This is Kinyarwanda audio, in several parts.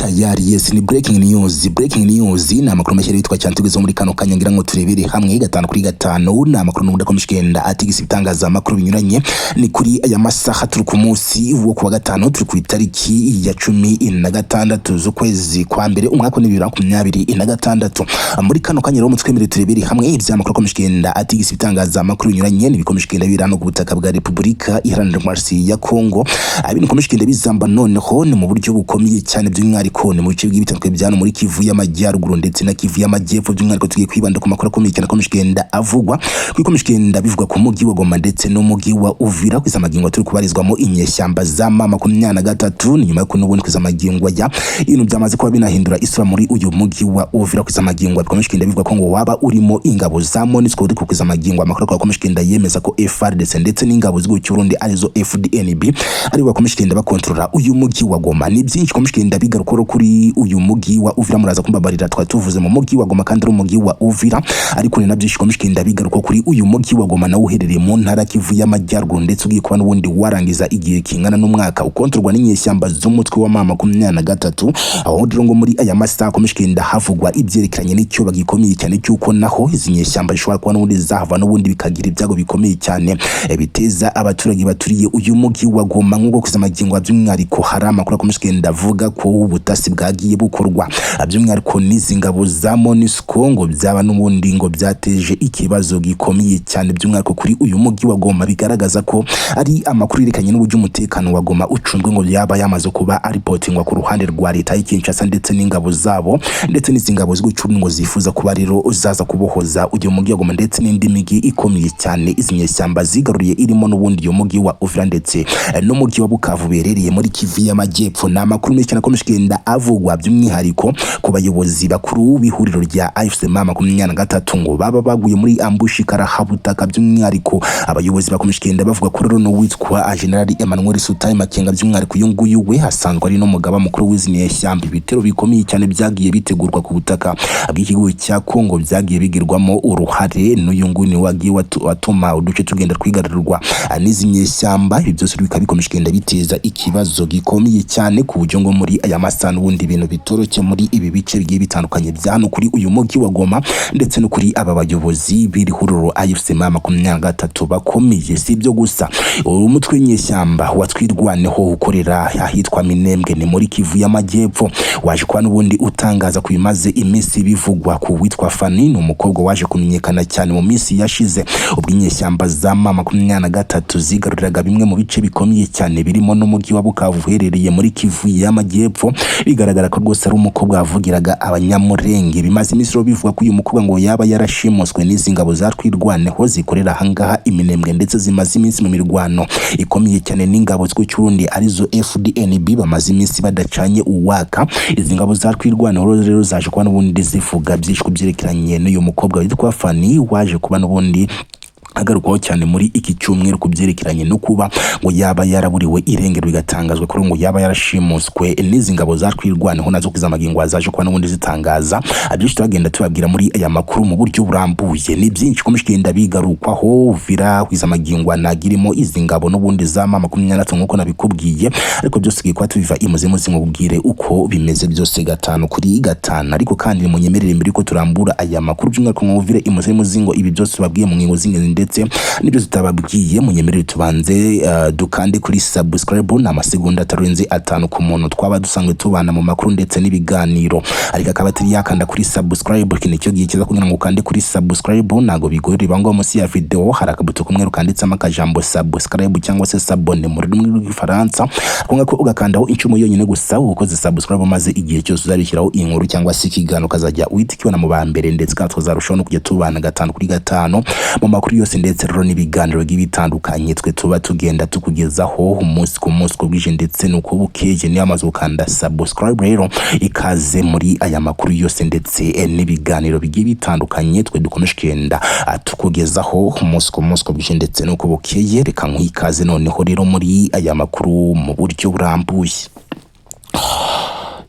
tayari yes ni breaking news na amakuru mashyira yitwa cyane tugezeho muri Kano Kanya ngira ngo turebere hamwe gatanu kuri gatanu na amakuru n'ubundi akomishikenda atigisa ibitangaza amakuru binyuranye ni kuri aya masaha turi ku munsi wo kuwa gatanu turi ku itariki ya 16 z'ukwezi kwa mbere umwaka wa 2026 muri Kano Kanya rero mutwemere turebere hamwe ibyamakuru akomishikenda atigisa ibitangaza amakuru binyuranye nibikomishikenda birano ku butaka bwa Repubulika Iharanira Demokarasi ya Kongo abintu komishikenda bizamba noneho ni mu buryo bukomeye cyane by'umwihariko ni mu bice by'ibitandukanye byano muri Kivu y'Amajyaruguru ndetse na Kivu y'Amajyepfo by'umwihariko tugiye kwibanda ku makuru akomeye cyane komishikenda avugwa kw'ikomishikenda bivugwa ku mugi wa Goma ndetse no mugi wa Uvira kwizamagingo turi kubarizwamo inyeshyamba za mama 23 ni nyuma yo kunubundi kwizamagingo ya ibintu byamaze kuba binahindura isura muri uyu mugi wa Uvira kwizamagingo komishikenda bivugwa ko ngo waba urimo ingabo za MONUSCO uri kwizamagingo amakuru kwa komishikenda yemeza ko Fardc ndetse n'ingabo z'u Burundi arizo Fdnb ari bakomishikenda bakontrola uyu mugi wa Goma ni byinshi komishikenda bigarukoro kuri uyu mugi wa Uvira muraza kumbabarira twatuvuze mu mugi wa Goma kandi ari umugi wa Uvira ariko ni nabyinshi komishikenda bigaruko kuri uyu mugi wa Goma na uherereye mu ntara Kivu y'Amajyaruguru ndetse ugiye kuba n'ubundi warangiza igihe kingana n'umwaka ukontrolwa n'inyeshyamba z'umutwe wa mama 23 aho ndiro ngo muri aya masaha komishikenda havugwa ibyerekeranye n'icyo bagikomeye cyane cyuko naho izi nyeshyamba zishobora kuba n'ubundi zahava n'ubundi bikagira ibyago bikomeye cyane biteza abaturage baturiye uyu mugi wa Goma nk'uko kuzamagingo by'umwihariko hari amakuru komishikenda avuga ko ubutasi bwagiye bukorwa by'umwihariko n'izi ngabo za MONUSCO ngo byaba n'ubundi ngo byateje ikibazo gikomeye cyane by'umwihariko kuri uyu mugi wa Goma bigaragaza ko ari amakuru yerekanye n'uburyo umutekano wa Goma ucunzwe ngo yaba yamaze kuba reportingwa ku ruhande rwa leta y'Kinshasa ndetse n'ingabo zabo ndetse n'izi ngabo z'ubucuruzi ngo zifuza kuba rero uzaza kubohoza uyu mugi wa Goma ndetse n'indi migi ikomeye cyane izi nyeshyamba zigaruriye irimo n'ubundi uyu mugi wa Uvira ndetse n'umugi wa Bukavu berereye muri Kivu y'Amajyepfo na amakuru menshi cyane komishikenda avugwa by'umwihariko ku bayobozi bakuru b'ihuriro rya AFC mama 23 ngo baba baguye muri ambush karahabutaka by'umwihariko abayobozi bakomishikenda bavuga ko rero no witwa General Emmanuel Sultan Makenga by'umwihariko yunguyu we hasanzwe ari no mugaba mukuru w'izininyeshyamba ibitero bikomeye cyane byagiye bitegurwa ku butaka bw'ikigo cya Kongo byagiye bigirwamo uruhare n'uyunguni wagiye watuma uduce tugenda twigarurwa n'izinyeshyamba ibi byose bikomishikenda biteza ikibazo gikomeye cyane ku buryo ngo muri aya masana ubundi ibintu bitoroke muri ibi bice bigiye bitandukanye byano kuri uyu mugi wa Goma ndetse no kuri aba bayobozi b'ihuriro AFC mama 23 bakomeye si byo gusa umutwe w'inyeshyamba watwirwaneho ukorera ahitwa Minembwe ni muri Kivu y'Amajyepfo waje kwa n'ubundi utangaza ku bimaze iminsi bivugwa ku witwa Fani ni umukobwa waje kumenyekana cyane mu minsi yashize ubw'inyeshyamba za mama 23 zigaruriraga bimwe mu bice bikomeye cyane birimo n'umugi wa Bukavu uherereye muri Kivu y'Amajyepfo bigaragara ko rwose ari umukobwa wavugiraga abanyamurenge bimaze iminsi bivuga ko uyu mukobwa ngo yaba yarashimuswe n'izi ngabo zatwirwaneho zikorera hangaha Iminembwe ndetse zimaze iminsi mu mirwano ikomeye cyane n'ingabo z'uburundi arizo Fdnb bamaze iminsi badacanye uwaka izi ngabo zatwirwaneho rero zaje kuba n'ubundi zivuga byishwe byerekeranye n'uyu mukobwa witwa Fani waje kuba n'ubundi agarukaho cyane muri iki cyumweru kubyerekeranye no kuba ngo yaba yaraburiwe irengero bigatangazwa ko ngo yaba yarashimuswe n'izi ngabo zatwirwaneho nazo kuzamagingo zaje kwa n'ubundi zitangaza abyinshi twagenda tubabwira muri aya makuru mu buryo burambuye ni byinshi komishikenda bigarukwaho Uvira kwizamagingo nagirimo izi ngabo n'ubundi za mama 23 nkuko nabikubwiye ariko byose gikwa tubiva imuze mubwire uko bimeze byose gatanu kuri gatanu ariko kandi munyemerere mbere ko turambura aya makuru by'umwihariko mu Uvira imuze muzingo ibi byose babwiye mu ngingo z'ingenzi ndetse nibyo tutababwiye munyemerere tubanze dukande kuri subscribe na amasegonda atarenze 5 ku muntu twaba dusangwe tubana mu makuru ndetse n'ibiganiro ariko akaba atari yakanda kuri subscribe kine cyo gihe kiza kugira ngo ukande kuri subscribe nago bigorira bango munsi ya video hari akabuto kumwe rukanditse amakajambo subscribe cyangwa se sabone mu rurimi rw'igifaransa kunga ko ugakandaho incumu yonyine gusa ukoze subscribe maze igihe cyose uzabishyiraho inkuru cyangwa se ikigano kazajya uhitikiwe mu bambere ndetse kandi twazarushaho no kujya tubana gatanu kuri gatanu mu makuru yose ndetse rero n'ibiganiro bitandukanye twe tuba tugenda tukugezaho umunsi ku munsi kubwije ndetse nuko bukeje niyo amaze gukanda subscribe rero ikaze muri aya makuru yose ndetse n'ibiganiro bitandukanye twe dukomeshkenda tukugezaho umunsi ku munsi kubwije ndetse nuko bukeye reka nkwikaze noneho rero muri aya makuru mu buryo burambuye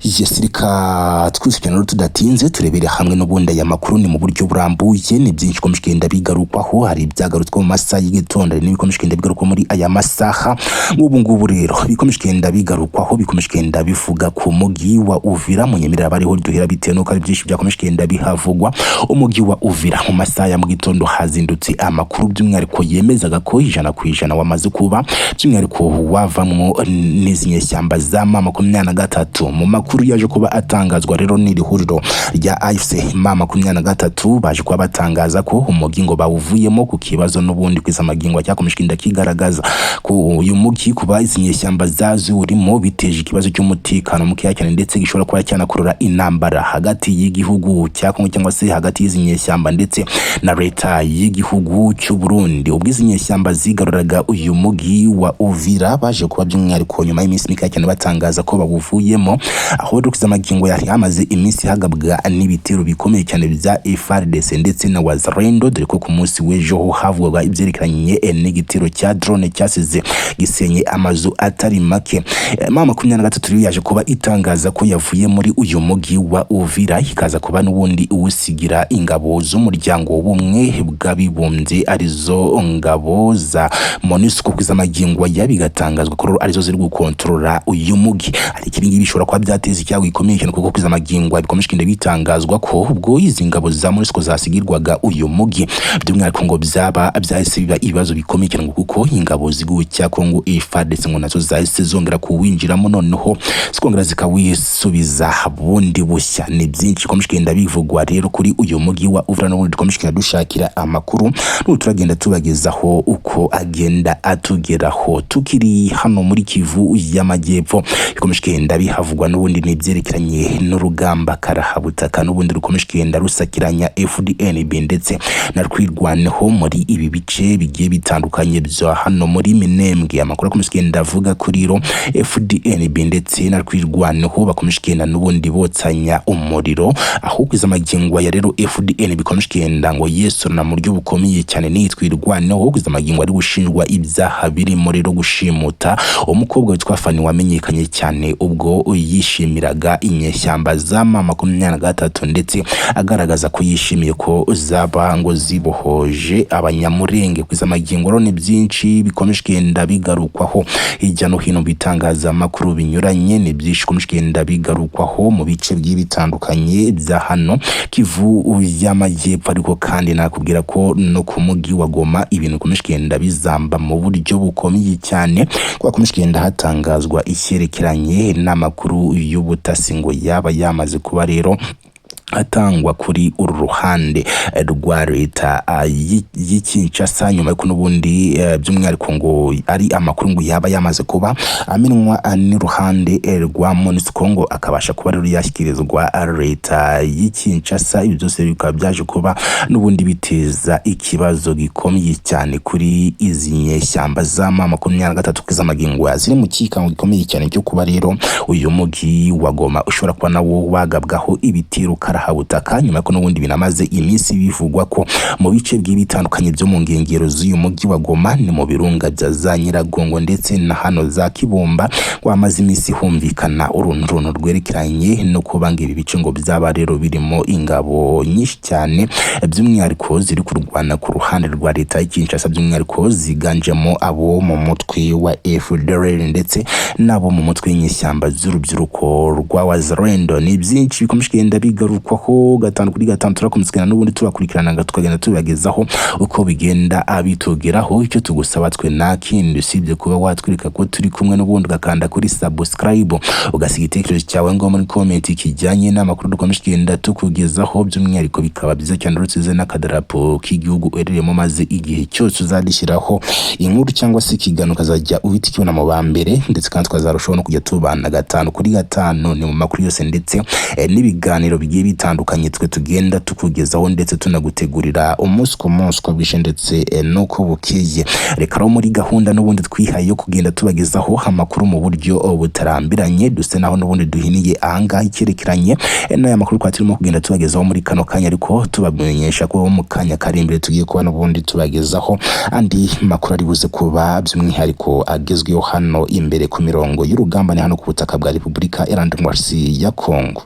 Yesirika twisukana tudatinze turebere hamwe n'ubundi aya makuru ni mu buryo burambuye ni byinshi komishikenda bigarukwaho hari ibyagarutswe mu masaha y'igitondo n'ibikomishyikenda bigarukwa muri aya masaha ngubu rero bikomishikenda bigarukwaho bikomishikenda bivuga ku mugi wa Uvira mu nyemerera bariho duhera bitewe nuko ari byinshi byakomishikenda bihavugwa umugi wa Uvira mu masaha ya mu gitondo hazindutse amakuru by'umwihariko yemezaga ko 100% wamaze kuba by'umwihariko wavamwo n'izinyeshyamba za M23 mu makuru yaje kuba atangazwa rero n'iri huriro rya AFC M23 baje kuba batangaza ko umugingo bawuvuyemo ku kibazo n'ubundi kwiza amagingo cyakomishkinda kigaragaza ko uyu mugi kuba izinyeshyamba zazurimo biteje ikibazo cy'umutekano muke cyane ndetse gishobora kuba cyanakurura intambara hagati y'igihugu cya Kongo cyangwa se hagati y'izinyeshyamba ndetse na leta y'igihugu cy'u Burundi ubwizinyeshyamba zigaruraga uyu mugi wa Uvira baje kuba by'umwihariko nyuma y'iminsi mike cyane batangaza ko bawuvuyemo aho dukiza amagingo yari amaze iminsi hagabwa n'ibitero bikomeye cyane bya Fardc ndetse na Wazalendo dore ko ku munsi w'ejo havugwa ibyerekeranye n'igitero cya drone cyasize gisenye amazu atari make M23 yaje kuba itangaza ko yavuye muri uyu mugi wa Uvira ikaza kuba n'ubundi uwusigira ingabo z'umuryango w'ubumwe bw'abibumbye arizo ngabo za MONUSCO kwiza amagingo yabigatangazwa ko arizo ziri gukontrola uyu mugi ari kiringi bishobora kuba byateza icyago gikomeye cyane kuko kwiza amagingo bikomishikinde bitangazwa ko ubwo izi ngabo za MONUSCO zasigirwaga uyu mugi by'umwihariko ngo byaba byahise biba ibibazo bikomeye cyane kuko ingabo z'igihugu cya Kongo Fardc ngo nazo zahise zongera kuwinjiramo noneho zikongera zikawisubiza bundi bushya ni byinshi komishikinde bivugwa rero kuri uyu mugi wa Uvira n'ubundi komishikinde dushakira amakuru n'uturagenda tubagezaho uko agenda atugeraho tukiri hano muri Kivu y'Amajyepfo komishikinde bihavugwa n'ubundi nibyerekeranye n'urugamba karahabutaka n'ubundi rukomishikinde rusakiranya Fdnb ndetse na rwirwaneho muri ibi bice bigiye bitandukanye byo hano muri Minembwe amakuru komishikinde avuga kuri ro Fdnb ndetse na rwirwaneho bakomishikinde n'ubundi botsanya umuriro aho kwiza amagingo ya rero Fdnb komishikinde ngo yesu na muryo bukomeye cyane nitwirwaneho kwiza amagingo ari gushinjwa ibyaha birimo rero gushimuta umukobwa witwa Fani wamenyekanye cyane ubwo yishimiraga inyeshyamba za M23 ndetse agaragaza ko yishimiye ko zaba ngo zibohoje abanyamurenge kwiza amagingo rone byinshi bikomishikenda bigarukwaho hirya no hino bitangaza amakuru binyuranye ni byinshi komishikenda bigarukwaho mu bice by'ibitandukanye bya hano Kivu y'Amajyepfo ariko kandi nakubwira ko no ku mugi wa Goma ibintu komishikenda bizamba mu buryo bukomeye cyane kwa komishikenda hatangazwa icyerekeranye n'amakuru y'ubutasi ngo yaba yamaze kuba rero atangwa kuri uru ruhande rwa leta y'Kinshasa nyuma y'uko n'ubundi by'umwihariko ngo ari amakuru ngo yaba yamaze kuba amenwa n'uruhande rwa MONUSCO ngo akabasha kuba rero yashyikirizwa leta y'Kinshasa ibi byose bikaba byaje kuba n'ubundi biteza ikibazo gikomeye cyane kuri izi nyeshyamba za M23 kizamagingo ziri mu kikango gikomeye cyane cyo kuba rero uyu mugi wa Goma ushobora kuba nawo wagabwaho ibitiro habutaka nyuma ko n'ubundi binamaze iminsi bivugwa ko mu bice by'ibitandukanye byo mu ngengero z'uyu mugi wa Goma ni mu birunga bya za Nyiragongo ndetse na hano za Kibumba kwamaze iminsi humvikana uruntu rwerekeranye no kubanga ibi bice ngo byaba rero birimo ingabo nyinshi cyane by'umwihariko ziri kurwana ku ruhande rwa leta y'Kinshasa by'umwihariko ziganjemo abo mu mutwe wa FDLR ndetse nabo mu mutwe w'inyeshyamba z'urubyiruko rwa Wazalendo ni byinshi bikomishikenda bigaruka ko gatanu kuri gatanu turakomezekana n'ubundi tubakurikirana tukagenda tubagezaho uko bigenda abitugeraho icyo tugusaba twe nakindi usibye kuba watwirika ko turi kumwe n'ubundi gakanda kuri subscribe ugasiga igitekerezo cyawe ngo muri comment kijyanye n'amakuru dukomishikenda tukugezaho by'umwihariko bikaba byiza cyane rutsize n'akadarapo k'igihugu ereremo maze igihe cyose uzadishyiraho inkuru cyangwa se ikigano kazajya ubitikiwe na mu bambere ndetse kandi twazarushaho no kujya tubana gatanu kuri gatanu ni mu makuru yose ndetse n'ibiganiro bigiye bitandukanye twe tugenda tukugezaho ndetse tunagutegurira umunsi ku munsi ko bwishe ndetse nuko bukiye. Reka ro muri gahunda n'ubundi twihaye yo kugenda tubagezaho amakuru mu buryo butarambiranye duse naho n'ubundi duhiniye ahanga icyerekeranye n'aya makuru kwa turimo kugenda tubagezaho muri kano kanya, ariko tubamenyesha ko mu kanya kari imbere tugiye kuba n'ubundi tubagezaho andi makuru ari buze kuba by'umwihariko agezweho hano imbere ku mirongo y'urugamba ni hano ku butaka bwa Repubulika Iharanira Demokarasi ya Kongo.